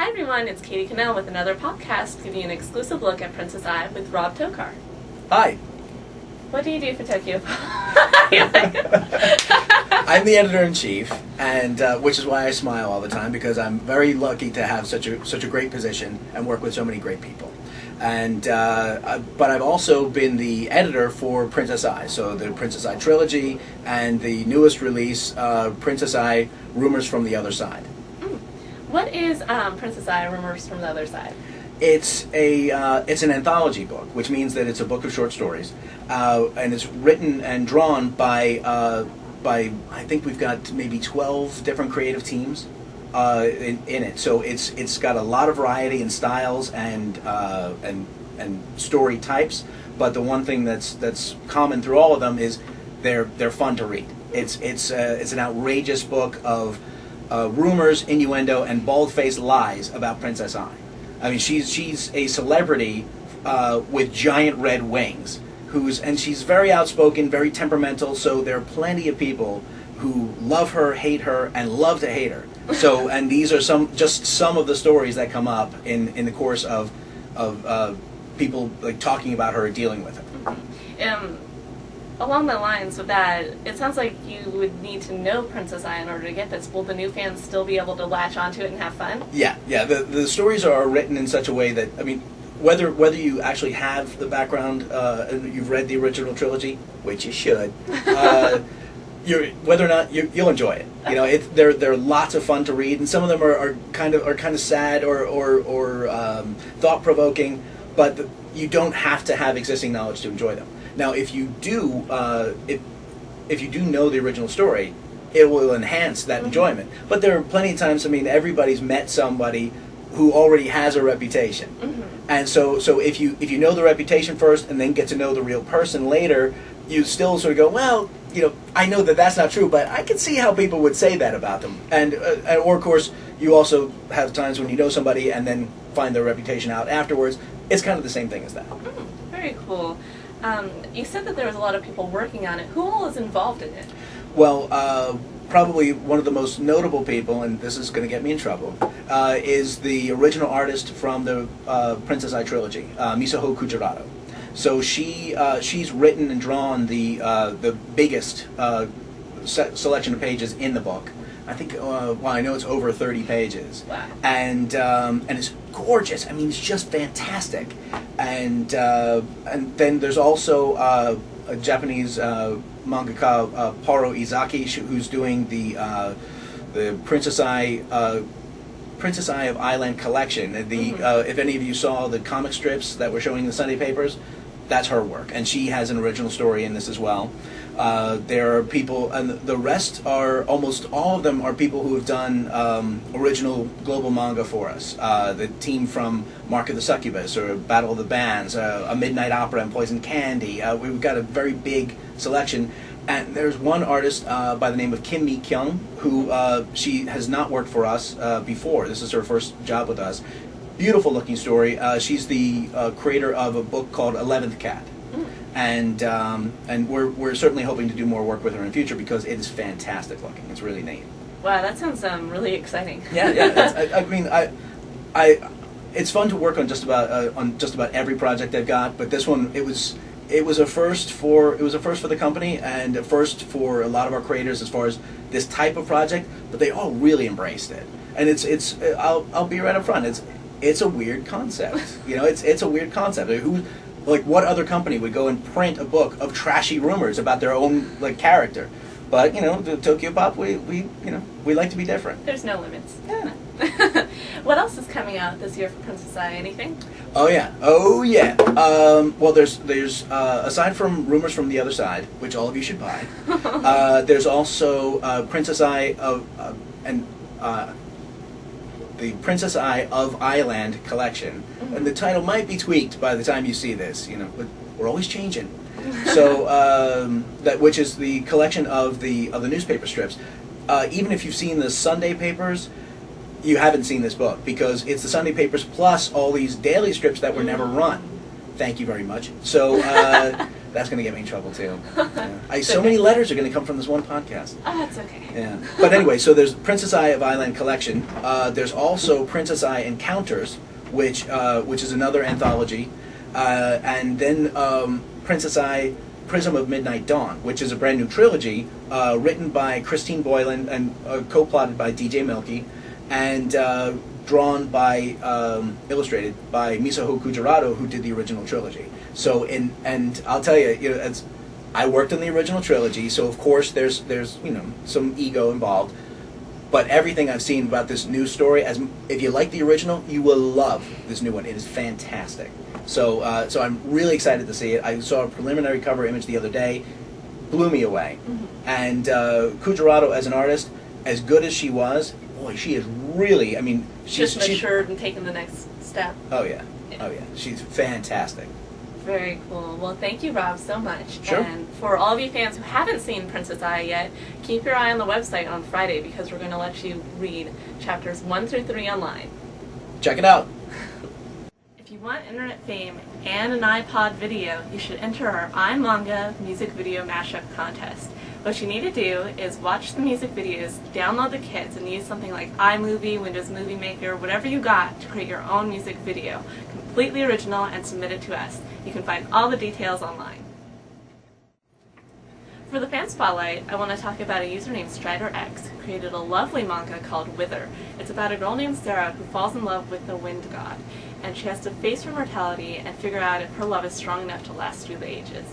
Hi everyone, it's Katie Cannell with another podcast giving you an exclusive look at Princess Ai with Rob Tokar. Hi. What do you do for Tokyopop? I'm the editor-in-chief, and which is why I smile all the time, because I'm very lucky to have such a great position and work with so many great people. And but I've also been the editor for Princess Ai, so the Princess Ai trilogy and the newest release, Princess Ai: Rumors from the Other Side. What is Princess Ai: Rumors from the Other Side? It's an anthology book, which means that it's a book of short stories, and it's written and drawn by I think we've got maybe 12 different creative teams in it. So it's got a lot of variety in styles and story types. But the one thing that's common through all of them is they're fun to read. It's an outrageous book of rumors, innuendo, and bald-faced lies about Princess Ai. I mean, she's a celebrity with giant red wings, and she's very outspoken, very temperamental. So there are plenty of people who love her, hate her, and love to hate her. So, and these are just some of the stories that come up in the course of people like talking about her or dealing with her. Along the lines of that, it sounds like you would need to know Princess Ai in order to get this. Will the new fans still be able to latch onto it and have fun? Yeah. The stories are written in such a way that, I mean, whether you actually have the background, you've read the original trilogy, which you should, whether or not you'll enjoy it. You know, they're lots of fun to read, and some of them are kind of sad or thought provoking, but you don't have to have existing knowledge to enjoy them. Now, if you do, if you do know the original story, it will enhance that enjoyment. But there are plenty of times. I mean, everybody's met somebody who already has a reputation, and so if you know the reputation first and then get to know the real person later, you still sort of go, well, you know, I know that that's not true, but I can see how people would say that about them. And or of course, you also have times when you know somebody and then find their reputation out afterwards. It's kind of the same thing as that. Very cool. You said that there was a lot of people working on it. Who all is involved in it? Well, probably one of the most notable people, and this is going to get me in trouble, is the original artist from the Princess Ai trilogy, Misaho Kujirato. So she's written and drawn the biggest selection of pages in the book. I think, I know it's over 30 pages. Wow. And it's gorgeous. I mean, it's just fantastic. And then there's also a Japanese mangaka, Paro Izaki, who's doing the Princess Ai of Island collection. If any of you saw the comic strips that were showing in the Sunday papers, that's her work, and she has an original story in this as well. There are people, and the rest are, almost all of them are people who have done original global manga for us. The team from Mark of the Succubus, or Battle of the Bands, A Midnight Opera, and Poison Candy. We've got a very big selection. And there's one artist by the name of Kim Mi Kyung, who she has not worked for us before. This is her first job with us. Beautiful looking story. She's the creator of a book called 11th Cat. And we're certainly hoping to do more work with her in the future because it is fantastic looking. It's really neat. Wow, that sounds really exciting. Yeah. I mean, it's fun to work on just about every project they've got. But this one, it was a first for the company and a first for a lot of our creators as far as this type of project. But they all really embraced it. And I'll be right up front. It's a weird concept. You know, it's a weird concept. Like, what other company would go and print a book of trashy rumors about their own character? But you know, the Tokyopop, we like to be different. There's no limits. Yeah. What else is coming out this year for Princess Ai? Anything? Oh yeah. Well, there's aside from Rumors from the Other Side, which all of you should buy. There's also Princess Ai the Princess Ai of Island collection, and the title might be tweaked by the time you see this. You know, but we're always changing. So which is the collection of the newspaper strips. Even if you've seen the Sunday papers, you haven't seen this book because it's the Sunday papers plus all these daily strips that were never run. Thank you very much. So that's going to get me in trouble too. Yeah. So many letters are going to come from this one podcast. Oh, that's okay. Yeah. But anyway, so there's Princess Eye of Island collection. There's also Princess Eye Encounters, which is another anthology, and then Princess Eye Prism of Midnight Dawn, which is a brand new trilogy written by Christine Boylan and co-plotted by DJ Milky, and drawn by illustrated by Misaho Kujirato, who did the original trilogy. So and I'll tell you, I worked on the original trilogy, so of course there's some ego involved. But everything I've seen about this new story, if you like the original, you will love this new one. It is fantastic. So I'm really excited to see it. I saw a preliminary cover image the other day, blew me away. Mm-hmm. And Kujirato as an artist, as good as she was, boy, she is really. I mean, she's matured and taken the next step. Oh yeah, oh yeah, she's fantastic. Very cool. Well, thank you, Rob, so much. Sure. And for all of you fans who haven't seen Princess Eye yet, keep your eye on the website on Friday because we're going to let you read chapters 1 through 3 online. Check it out. If you want internet fame and an iPod video, you should enter our iManga music video mashup contest. What you need to do is watch the music videos, download the kits, and use something like iMovie, Windows Movie Maker, whatever you got to create your own music video. Completely original and submit it to us. You can find all the details online. For the fan spotlight, I want to talk about a user named StriderX who created a lovely manga called Wither. It's about a girl named Sarah who falls in love with the wind god, and she has to face her mortality and figure out if her love is strong enough to last through the ages.